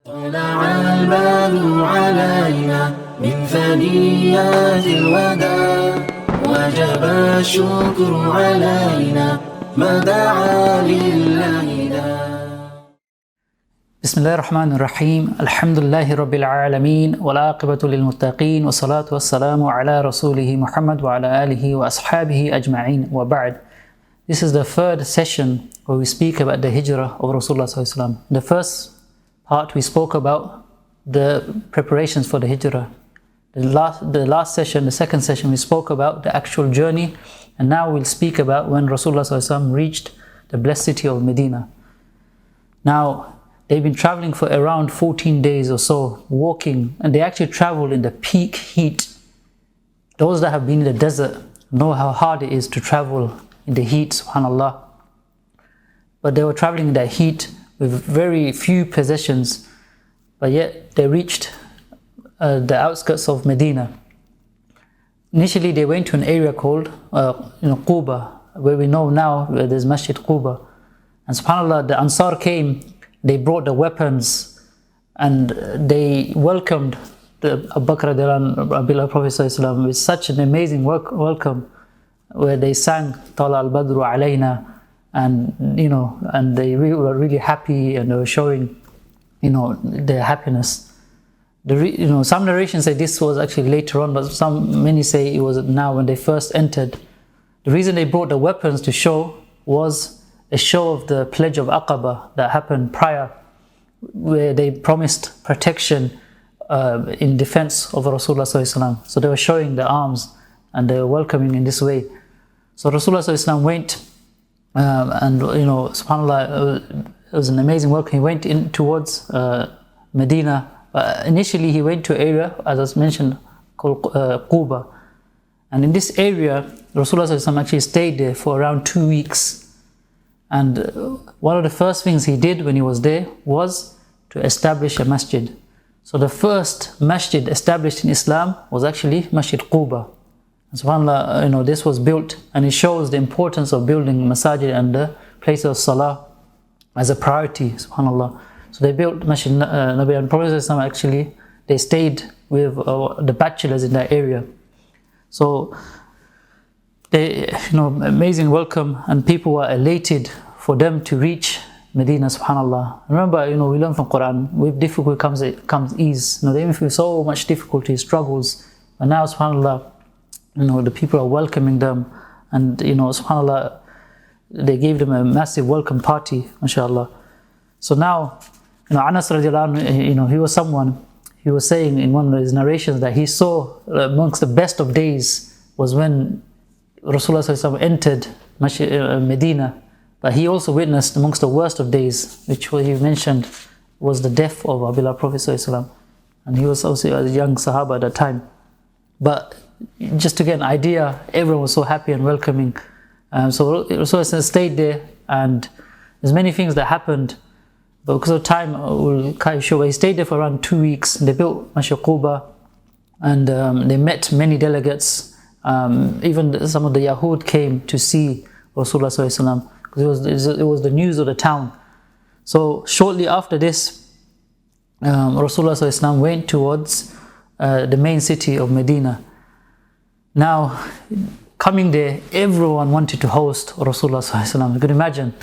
طلع البدر علينا من ثنيات الوداع وجب الشكر علينا ما دعا لله داع. بسم الله الرحمن الرحيم. الحمد لله رب العالمين والعاقبة للمتقين والصلاة والسلام على رسوله محمد وعلى آله وأصحابه أجمعين وبعد. This is the third session where we speak about the hijrah of Rasulullah sallallahu alaihi wasallam. The first part we spoke about the preparations for the hijrah. The last session, the second session, we spoke about the actual journey, and now we'll speak about when Rasulullah sallallahu alaihi wasallam reached the blessed city of Medina. Now, they've been traveling for around 14 days or so, walking, and they actually traveled in the peak heat. Those that have been in the desert know how hard it is to travel in the heat, subhanAllah. But they were traveling in that heat with very few possessions, but yet they reached the outskirts of Medina. Initially, they went to an area called Kuba, where we know now where there's Masjid Kuba. And subhanAllah, the Ansar came, they brought the weapons, and they welcomed the Abu Bakr radiallahu Prophet with such an amazing welcome, where they sang Tala al-Badru alayna, and they were really happy, and they were showing their happiness. Some narrations say this was actually later on, but many say it was now when they first entered. The reason they brought the weapons to show was a show of the pledge of Aqaba that happened prior, where they promised protection in defense of Rasulullah sallallahu alaihi wasallam. So they were showing their arms and they were welcoming in this way. So Rasulullah sallallahu alaihi wasallam went and subhanAllah, it was an amazing welcome. He went in towards Medina. Initially he went to an area, as I mentioned, called Kuba. And in this area, Rasulullah sallallahu alaihi wasallam actually stayed there for around 2 weeks. And one of the first things he did when he was there was to establish a masjid. So the first masjid established in Islam was actually Masjid Kuba. And subhanAllah, this was built, and it shows the importance of building masajid and the place of salah as a priority, subhanAllah. So they built Masjid Nabawi, and Prophet actually, they stayed with the bachelors in that area. So they, amazing welcome, and people were elated for them to reach Medina, subhanAllah. Remember, we learn from Quran, with difficulty comes ease. They even feel so much difficulty, struggles, and now, subhanAllah, the people are welcoming them, and subhanAllah, they gave them a massive welcome party, mashallah. So now, Anas radiallahu anhu, he was someone, he was saying in one of his narrations that he saw amongst the best of days was when Rasulullah sallallahu alaihi wasallam entered Medina, but he also witnessed amongst the worst of days, which he mentioned was the death of Abdullah Prophet sallallahu alaihi wasallam, and he was also a young Sahaba at that time. But just to get an idea, everyone was so happy and welcoming. So Rasulullah stayed there, and there's many things that happened, but because of time, we'll kind of show. He stayed there for around 2 weeks. They built Masjid Kuba, and they met many delegates. Even some of the Yahud came to see Rasulullah sallallahu alaihi wasallam, because it was the news of the town. So shortly after this, Rasulullah sallallahu alaihi wasallam went towards the main city of Medina. Now, coming there, everyone wanted to host Rasulullah sallallahu alaihi wasallam. You could imagine,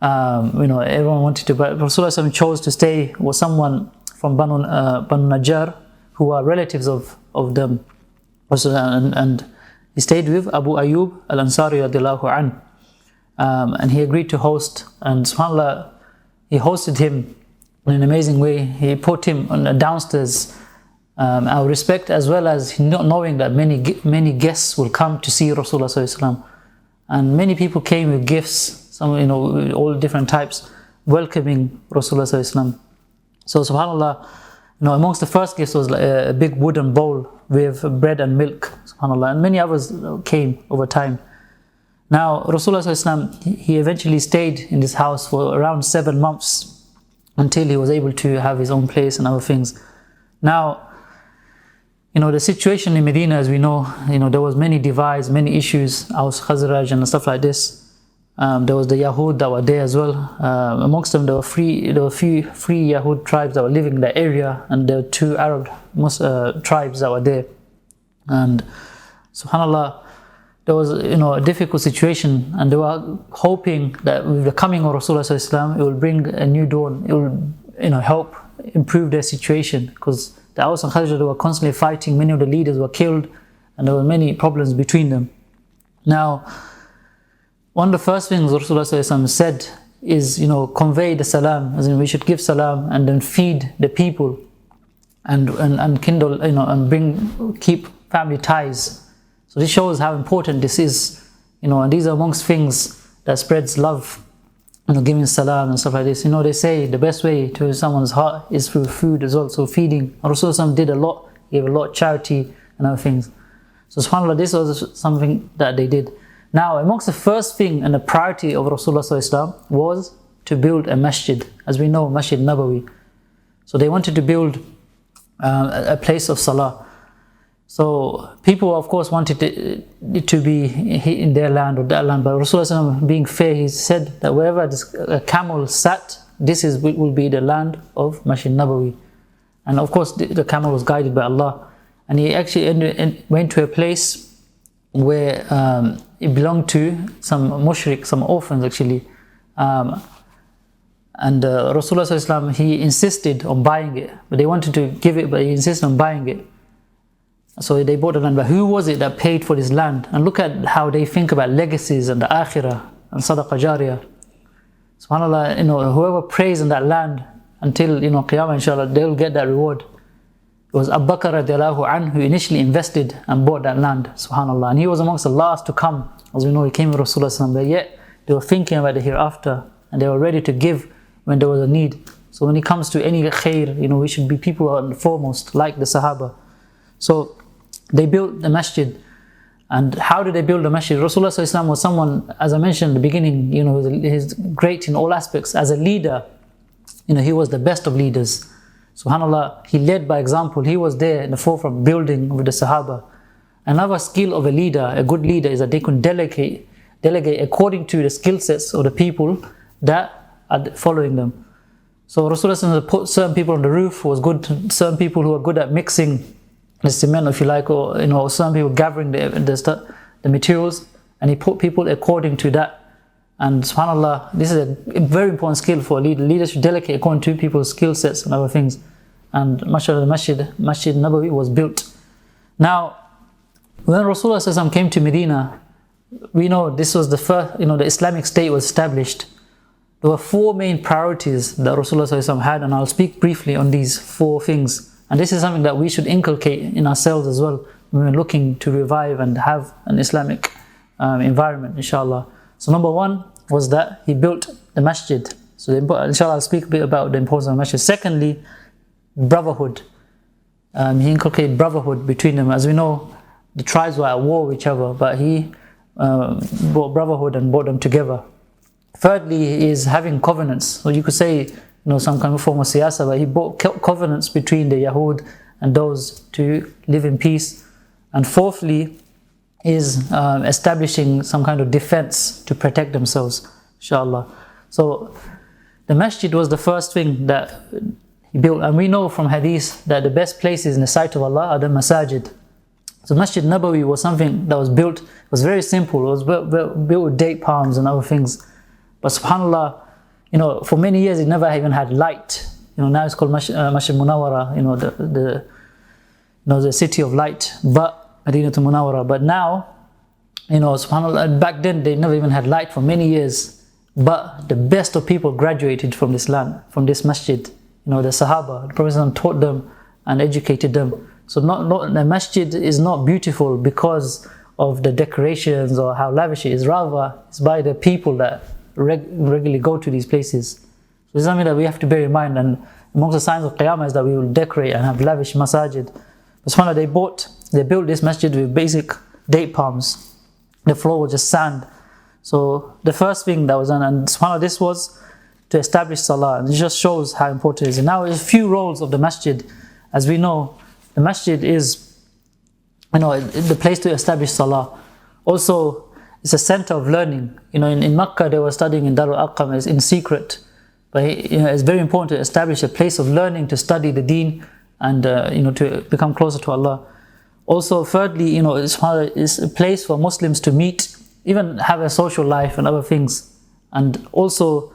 everyone wanted to, but Rasulullah sallallahu alaihi wasallam chose to stay with someone from Banu Najjar, who are relatives of them. And he stayed with Abu Ayyub al-Ansari radiallahu anhu. And he agreed to host, and subhanAllah, he hosted him in an amazing way. He put him on downstairs, out of respect, as well as not knowing that many guests will come to see Rasulullah sallallahu alaihi wasallam. And many people came with gifts, some all different types, welcoming Rasulullah sallallahu alaihi wasallam. So subhanAllah, amongst the first gifts was a big wooden bowl with bread and milk, subhanAllah, and many others came over time. Now, Rasulullah sallallahu alaihi wasallam, he eventually stayed in this house for around 7 months until he was able to have his own place and other things. Now, the situation in Medina, as we know, there was many divides, many issues, Aus, Khazraj and stuff like this. There was the Yahud that were there as well. Amongst them, there were a few free Yahud tribes that were living in that area, and there were 2 Arab tribes that were there. And subhanAllah, there was a difficult situation, and they were hoping that with the coming of Rasulullah sallallahu alaihi wasallam, it will bring a new dawn. It will help improve their situation, because the Aus and Khazraj were constantly fighting. Many of the leaders were killed, and there were many problems between them. Now, one of the first things Rasulullah sallallahu alaihi wasallam said is, convey the salam, as in we should give salam and then feed the people, and kindle, and keep family ties. So this shows how important this is, and these are amongst things that spreads love, giving salam and stuff like this. They say the best way to someone's heart is through food as well, so feeding. Rasulullah did a lot, gave a lot of charity and other things. So subhanAllah, this was something that they did. Now, amongst the first thing and the priority of Rasulullah was to build a masjid, as we know, Masjid Nabawi. So they wanted to build a place of salah. So people, of course, wanted it to be in their land or that land, but Rasulullah, being fair, he said that wherever a camel sat, this will be the land of Masjid Nabawi. And of course, the camel was guided by Allah, and he actually went to a place where it belonged to some mushrik, some orphans actually. And Rasulullah, he insisted on buying it, but they wanted to give it, but he insisted on buying it. So they bought the land. But who was it that paid for this land? And look at how they think about legacies and the akhirah and sadaqah jariyah. SubhanAllah, whoever prays in that land until Qiyamah, inshallah, they'll get that reward. It was Abu Bakr radiallahu anhu who initially invested and bought that land, subhanAllah. And he was amongst the last to come. As we know, he came with Rasulullah, but yet they were thinking about the hereafter, and they were ready to give when there was a need. So when it comes to any khair, we should be people who are foremost, like the Sahaba. So they built the masjid. And how did they build the masjid? Rasulullah was someone, as I mentioned in the beginning, he's great in all aspects. As a leader, he was the best of leaders. SubhanAllah, he led by example. He was there in the forefront building with the Sahaba. Another skill of a leader, a good leader, is that they can delegate according to the skill sets of the people that are following them. So Rasulullah put certain people on the roof who was good, certain people who are good at mixing the cement, if you like, or some people gathering the materials, and he put people according to that. And subhanAllah, this is a very important skill for a leader. Leaders should delegate according to people's skill sets and other things. And mashallah, the Masjid Nabawi was built. Now, when Rasulullah came to Medina, we know this was the first, the Islamic State was established. There were 4 main priorities that Rasulullah had, and I'll speak briefly on these 4 things. And this is something that we should inculcate in ourselves as well when we're looking to revive and have an Islamic environment, inshallah. So number 1 was that he built the masjid. So inshallah, I'll speak a bit about the importance of the masjid. Secondly, brotherhood. He inculcated brotherhood between them. As we know, the tribes were at war with each other, but he brought brotherhood and brought them together. Thirdly is having covenants. So you could say, some kind of form of siyasa, but he brought covenants between the Yahud and those to live in peace. And fourthly is establishing some kind of defense to protect themselves, inshallah. So the masjid was the first thing that he built, and we know from hadith that the best places in the sight of Allah are the masajid. So Masjid Nabawi was something that was built, it was very simple, it was built with date palms and other things. But subhanAllah, for many years it never even had light. Now it's called Masjid Munawwara, the city of light, but Madinah Munawwara. But now, subhanAllah, back then they never even had light for many years. But the best of people graduated from this land, from this masjid. The Sahaba, the Prophet taught them and educated them. So the masjid is not beautiful because of the decorations or how lavish it is. Rather, it's by the people that regularly go to these places. So this is something that we have to bear in mind. And amongst the signs of Qiyamah is that we will decorate and have lavish masajid. But subhanAllah, they built this masjid with basic date palms. The floor was just sand. So the first thing that was done, and subhanAllah, this was to establish salah, and it just shows how important it is. And now there's a few roles of the masjid. As we know, the masjid is the place to establish salah. Also, it's a center of learning. In Makkah they were studying in Darul Arqam in secret, but it's very important to establish a place of learning, to study the deen, and to become closer to Allah. Also, thirdly, it's a place for Muslims to meet, even have a social life and other things. And also,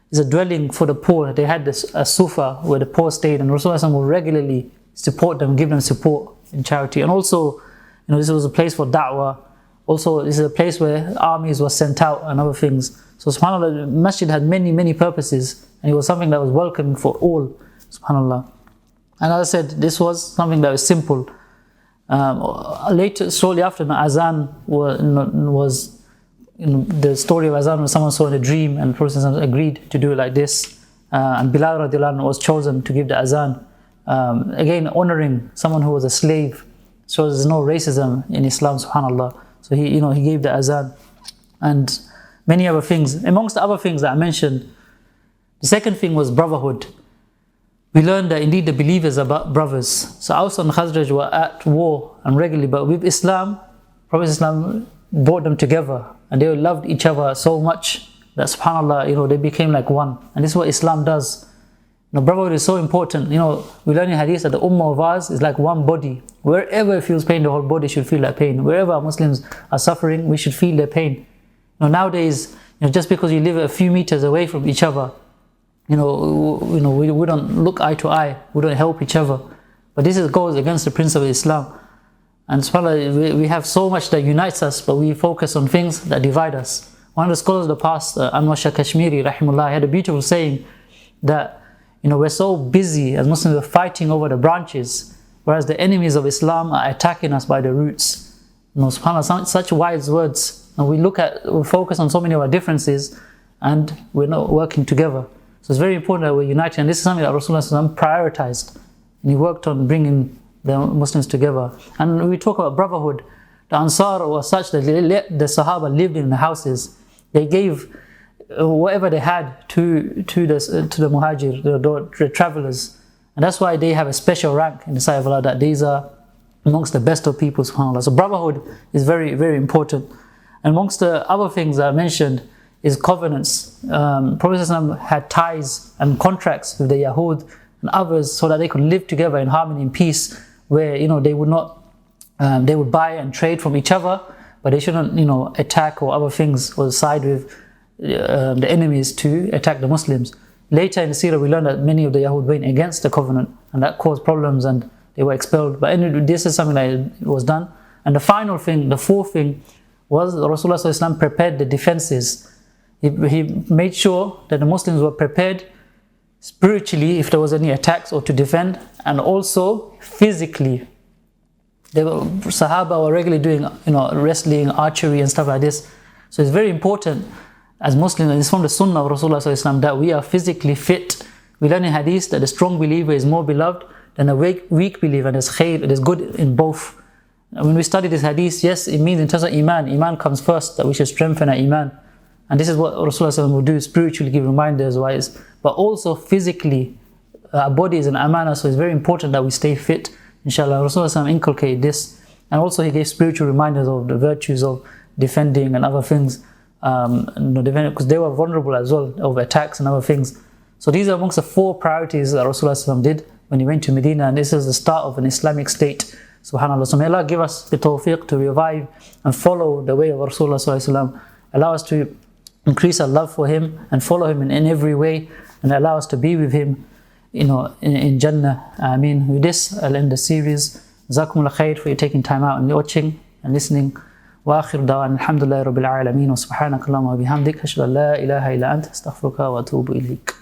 it's a dwelling for the poor. They had a sufa where the poor stayed, and Rasulullah would regularly support them, give them support in charity. And also, this was a place for da'wah. Also, this is a place where armies were sent out and other things. So, subhanAllah, the masjid had many, many purposes, and it was something that was welcoming for all, subhanAllah. And as I said, this was something that was simple. Later, shortly after, the azan was the story of azan when someone saw in a dream, and the Prophet agreed to do it like this. And Bilal radiallahu anhu was chosen to give the azan. Again, honoring someone who was a slave, shows there's no racism in Islam, subhanAllah. So he gave the azan, and many other things. Amongst the other things that I mentioned, the second thing was brotherhood. We learned that indeed the believers are brothers. So Aus and Khazraj were at war and regularly, but with Islam, Prophet Islam brought them together, and they loved each other so much that subhanAllah, they became like one. And this is what Islam does. Brotherhood is so important. We learn in hadith that the ummah of ours is like one body. Wherever it feels pain, the whole body should feel that pain. Wherever Muslims are suffering, we should feel their pain. Nowadays, just because you live a few meters away from each other, we don't look eye to eye, we don't help each other. But this goes against the principle of Islam. And subhanAllah, we have so much that unites us, but we focus on things that divide us. One of the scholars of the past, Anwar Shah Kashmiri, rahimullah, had a beautiful saying that, we're so busy as Muslims, we're fighting over the branches, whereas the enemies of Islam are attacking us by the roots. SubhanAllah, such wise words. We focus on so many of our differences, and we're not working together. So it's very important that we're united, and this is something that Rasulullah prioritized, and he worked on bringing the Muslims together. And when we talk about brotherhood, the Ansar was such that the Sahaba lived in the houses. They gave whatever they had to the Muhajir, the travelers, and that's why they have a special rank in the sight of Allah, that these are amongst the best of people, subhanAllah. So brotherhood is very, very important. And amongst the other things that I mentioned is covenants. Prophet had ties and contracts with the Yahud and others so that they could live together in harmony and peace, where they would not they would buy and trade from each other, but they shouldn't attack or other things, or side with the enemies to attack the Muslims. Later in the seerah we learned that many of the Yahud went against the covenant, and that caused problems and they were expelled. But anyway, this is something that was done. And the final thing, the fourth thing, was Rasulullah SAW prepared the defenses. He made sure that the Muslims were prepared spiritually if there was any attacks or to defend, and also physically. Sahaba were regularly doing wrestling, archery and stuff like this. So it's very important as Muslims, and it's from the sunnah of Rasulullah SAW, that we are physically fit. We learn in hadith that the strong believer is more beloved than a weak believer, and there's khair, there's good in both. And when we study this hadith, yes, it means in terms of iman comes first, that we should strengthen our iman. And this is what Rasulullah SAW will do, spiritually give reminders wise, but also physically. Our body is an amana, so it's very important that we stay fit. Inshallah, Rasulullah SAW inculcated this, and also he gave spiritual reminders of the virtues of defending and other things, because they were vulnerable as well of attacks and other things. So these are amongst the 4 priorities that Rasulullah SAW did when he went to Medina, and this is the start of an Islamic state. Subhanallah. So may Allah give us the tawfiq to revive and follow the way of Rasulullah SAW. Allow us to increase our love for him and follow him in every way, and allow us to be with him in Jannah. Ameen. With this, I'll end the series. Jazakumullah khair for you taking time out and watching and listening. Wa akhir da'wan alhamdulillahi rabbil alameen wa subhanakallahumma wa bihamdik ashhadu an la ilaha illa anta astaghfiruka wa atubu ilayk.